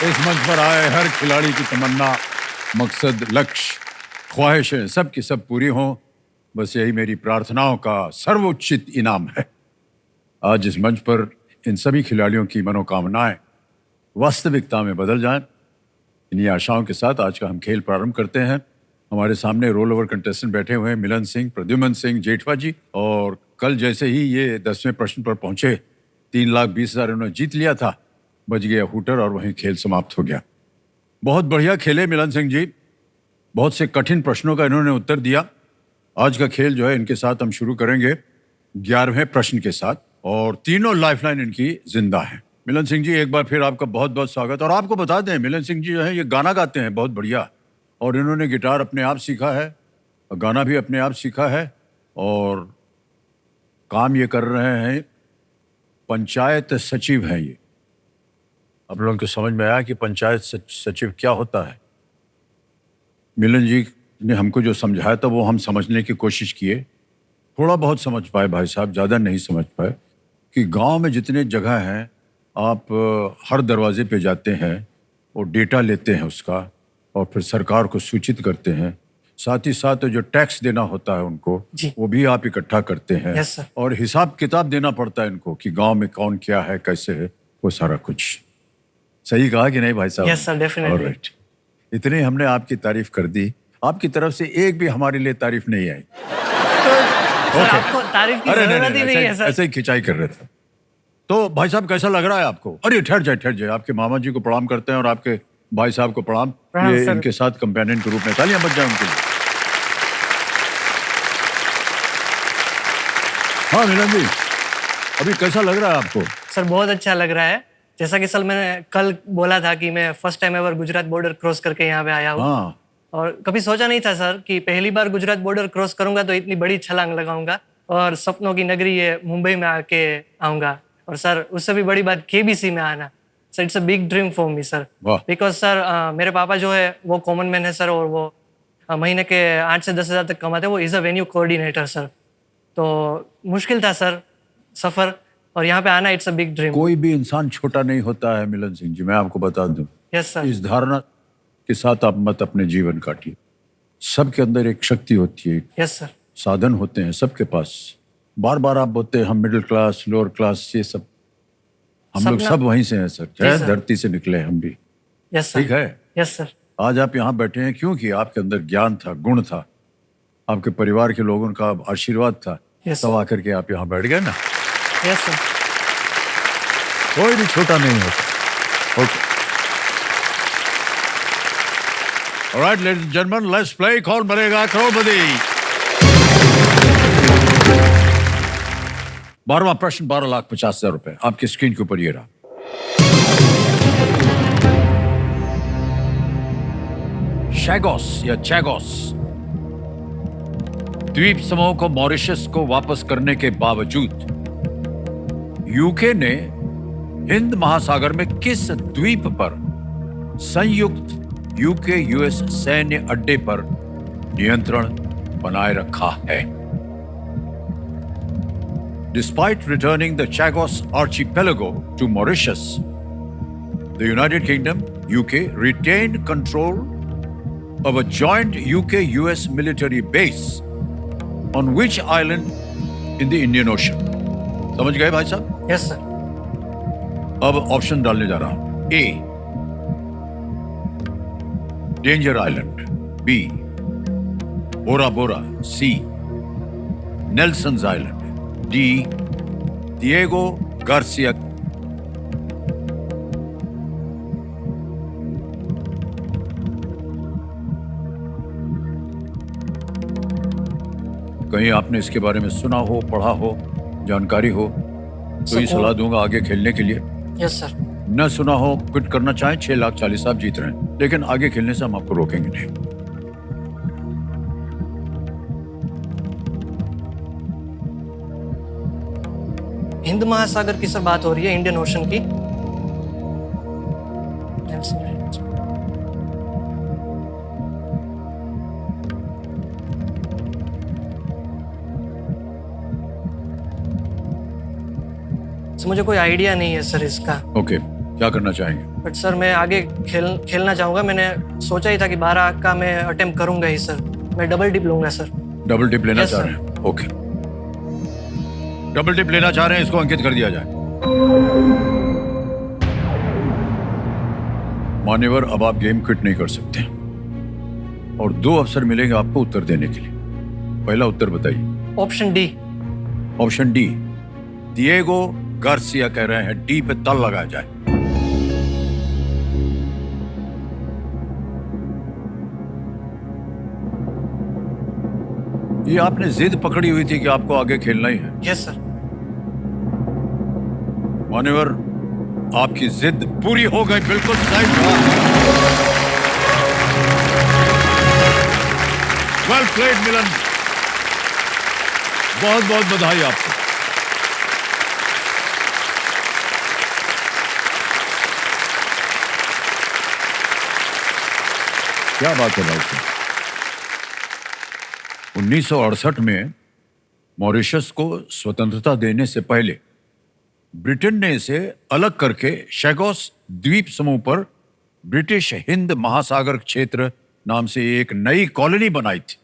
इस मंच पर आए हर खिलाड़ी की तमन्ना, मकसद, लक्ष्य, ख्वाहिशें सब की सब पूरी हों, बस यही मेरी प्रार्थनाओं का सर्वोच्च इनाम है। आज इस मंच पर इन सभी खिलाड़ियों की मनोकामनाएं वास्तविकता में बदल जाएं, इन्हीं आशाओं के साथ आज का हम खेल प्रारंभ करते हैं। हमारे सामने रोल ओवर कंटेस्टेंट बैठे हुए हैं मिलन सिंह, प्रद्युमन सिंह, जेठवा जी। और कल जैसे ही ये 10वें प्रश्न पर पहुंचे, 3,20,000 उन्होंने जीत लिया था, बज गया हूटर और वहीं खेल समाप्त हो गया। बहुत बढ़िया खेले मिलन सिंह जी, बहुत से कठिन प्रश्नों का इन्होंने उत्तर दिया। आज का खेल जो है इनके साथ हम शुरू करेंगे 11वें प्रश्न के साथ, और तीनों लाइफलाइन इनकी जिंदा है। मिलन सिंह जी, एक बार फिर आपका बहुत बहुत स्वागत। और आपको बता दें, मिलन सिंह जी जो है ये गाना गाते हैं बहुत बढ़िया, और इन्होंने गिटार अपने आप सीखा है और गाना भी अपने आप सीखा है, और काम ये कर रहे हैं, पंचायत सचिव हैं ये। आप लोगों को समझ में आया कि पंचायत सचिव क्या होता है? मिलन जी ने हमको जो समझाया था वो हम समझने की कोशिश किए, थोड़ा बहुत समझ पाए भाई साहब, ज़्यादा नहीं समझ पाए। कि गांव में जितने जगह हैं, आप हर दरवाजे पे जाते हैं और डेटा लेते हैं उसका, और फिर सरकार को सूचित करते हैं। साथ ही साथ जो टैक्स देना होता है उनको, वो भी आप इकट्ठा करते हैं। Yes sir. और हिसाब किताब देना पड़ता है इनको कि गांव में कौन क्या है, कैसे है, वो सारा कुछ। सही कहा कि नहीं भाई साहब? Yes sir, definitely. ऑलराइट, इतनी हमने आपकी तारीफ कर दी, आपकी तरफ से एक भी हमारे लिए तारीफ नहीं आई। सर, आपको तारीफ की जरूरत ही नहीं है सर। ऐसे ही खिंचाई कर रहे थे। तो भाई साहब कैसा लग रहा है आपको? अरे ठहर जाए, आपके मामा जी को प्रणाम करते हैं और आपके भाई साहब को प्रणाम। ये इनके साथ कंपेनियन के रूप में तालियां बज जाए उनके लिए। हाँ मिलन जी, अभी कैसा लग रहा है आपको? सर बहुत अच्छा लग रहा है। जैसा कि सर मैंने कल बोला था कि मैं first time ever Gujarat border cross करके यहाँ पे आया हूँ। हाँ। और कभी सोचा नहीं था सर कि पहली बार गुजरात बॉर्डर क्रॉस करूंगा तो इतनी बड़ी छलांग लगाऊंगा और सपनों की नगरी है मुंबई में आके आऊंगा। और सर उससे भी बड़ी बात केबीसी में आना। Sir it's a big dream for me sir, because sir मेरे पापा जो है वो कॉमन मैन है सर, और वो महीने के 8 से 10 हज़ार तक कमाते हैं। वो is a venue coordinator sir. तो मुश्किल था सर सफ़र, और यहाँ पे आना इट्स अ बिग ड्रीम। कोई भी इंसान छोटा नहीं होता है मिलन सिंह जी, मैं आपको बता दूं। Yes sir. इस धारणा के साथ आप मत अपने जीवन काटिए। सबके अंदर एक शक्ति होती है। Yes sir. साधन होते हैं सबके पास। बार बार आप बोलते हैं हम मिडिल क्लास, लोअर क्लास, ये सब हम लोग सब वहीं से हैं सर, चाहे धरती से निकले हम भी। Yes sir. ठीक है। Yes sir. आज आप यहाँ बैठे हैं क्योंकि आपके अंदर ज्ञान था, गुण था, आपके परिवार के लोगों का आशीर्वाद था, तब आकर के आप यहाँ बैठ गए ना। Yes sir. कोई भी छोटा नहीं होता। Okay, alright ladies and gentleman, let's play कौन बनेगा करोड़पति। 12वां प्रश्न, 12,50,000 रुपए आपकी स्क्रीन के ऊपर ये रहा। शैगोस या चैगोस द्वीप समूह को मॉरिशस को वापस करने के बावजूद यूके ने हिंद महासागर में किस द्वीप पर संयुक्त यूके यूएस सैन्य अड्डे पर नियंत्रण बनाए रखा है? Despite returning the Chagos archipelago to Mauritius, the United Kingdom, UK, retained control of a joint UK-US military base on which island in the Indian Ocean? समझ गए भाई साहब? Yes sir. अब ऑप्शन डालने जा रहा हूं। ए, डेंजर आइलैंड, बी, बोरा बोरा, सी, नेल्सन्स island, D, Diego Garcia. कहीं आपने इसके बारे में सुना हो, पढ़ा हो, जानकारी हो तो ये सलाह दूंगा आगे खेलने के लिए। Yes sir. न सुना हो, क्विट करना चाहें, 6,40,000 आप जीत रहे हैं, लेकिन आगे खेलने से हम आपको रोकेंगे नहीं। हिंद महासागर की सर बात हो रही है, इंडियन ओशन की। मुझे कोई आइडिया नहीं है सर इसका। ओके, क्या करना चाहेंगे? बट सर मैं आगे खेलना चाहूँगा। मैंने सोचा ही था कि 12 का मैं अटेम्प्ट करूँगा ही सर। मैं डबल डिप लूँगा सर। डबल टिप लेना Yes, चाह sir. रहे हैं? ओके, डबल टिप लेना चाह रहे हैं, इसको अंकित कर दिया जाए। मान्यवर, अब आप गेम क्विट नहीं कर सकते और 2 अवसर मिलेंगे आपको उत्तर देने के लिए। पहला उत्तर बताइए। Option D. Option D, Diego Garcia कह रहे हैं डी पे तल लगाया जाए। ये आपने जिद पकड़ी हुई थी कि आपको आगे खेलना ही है। Yes sir. मान्यवर, आपकी जिद पूरी हो गई, बिल्कुल सही जवाब। वेल प्लेड मिलन, बहुत बहुत बधाई आपको। क्या बात है भाई साहब। 1968 में मॉरिशस को स्वतंत्रता देने से पहले ब्रिटेन ने इसे अलग करके शैगोस द्वीप समूह पर ब्रिटिश हिंद महासागर क्षेत्र नाम से एक नई कॉलोनी बनाई थी।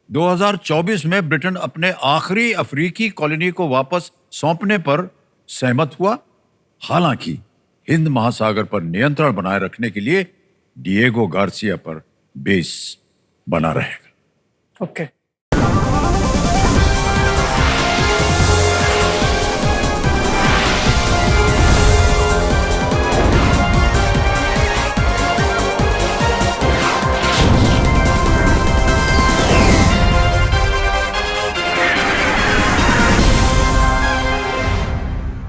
2024 में ब्रिटेन अपने आखिरी अफ्रीकी कॉलोनी को वापस सौंपने पर सहमत हुआ। हालांकि हिंद महासागर पर नियंत्रण बनाए रखने के लिए डिएगो गार्सिया पर बेस बना रहेगा। ओके।